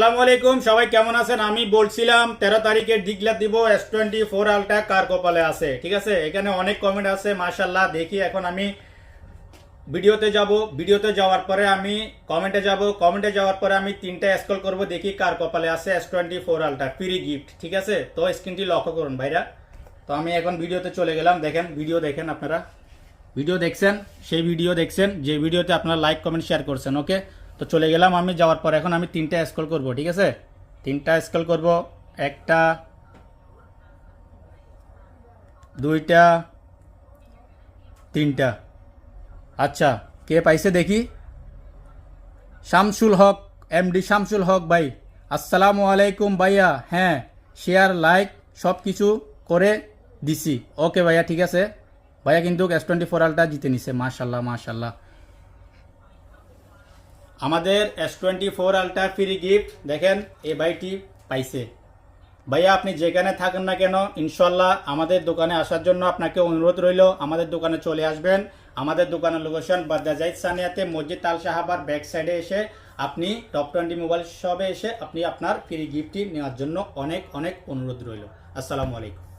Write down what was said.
আসসালামু আলাইকুম, সবাই কেমন আছেন? আমি বলছিলাম 13 তারিখে ডিক্লেয়ার দিব S24 আলট্রা কার কপালে আছে, ঠিক আছে। এখানে অনেক কমেন্ট আছে মাশাআল্লাহ। দেখি এখন আমি ভিডিওতে যাওয়ার পরে আমি কমেন্টে যাওয়ার পরে আমি তিনটা স্ক্রল করব, দেখি কার কপালে আছে S24 আলট্রা ফ্রি গিফট, ঠিক আছে। তো স্ক্রিনটি লক্ষ্য করুন ভাইরা। তো আমি এখন ভিডিওতে চলে গেলাম। দেখেন ভিডিও, দেখেন আপনারা ভিডিও দেখছেন, সেই ভিডিও দেখছেন যে ভিডিওতে আপনারা লাইক কমেন্ট শেয়ার করছেন। ওকে, তো চলে গেলাম আমি। যাওয়ার পর এখন আমি তিনটা স্ক্রল করব, ঠিক আছে। তিনটা স্ক্রল করব, একটা, দুইটা, তিনটা। আচ্ছা, কে পাইছে দেখি? শামসুল হক, এমডি শামসুল হক ভাই, আসসালামু আলাইকুম ভাইয়া। হ্যাঁ, শেয়ার লাইক সব কিছু করে দিছি। ওকে ভাইয়া, ঠিক আছে। ভাইয়া কিন্তু S24 আলট্রা জিতে নিছে, মাশাল্লাহ মাশাল্লাহ। আমাদের S24 আলট্রা ফ্রি গিফট দেখেন এই ভাইটি পাইছে। ভাইয়া আপনি যেখানে থাকেন না কেন, ইনশাল্লাহ আমাদের দোকানে আসার জন্য আপনাকে অনুরোধ রইল। আমাদের দোকানে চলে আসবেন। আমাদের দোকানের লোকেশন বাড্ডা জাহিদ সানিয়াতে, মসজিদ আল সাহাবার ব্যাক সাইডে এসে আপনি টপ 20 মোবাইল শপে এসে আপনি আপনার ফ্রি গিফটটি নেওয়ার জন্য অনেক অনেক অনুরোধ রইল। আসসালামু আলাইকুম।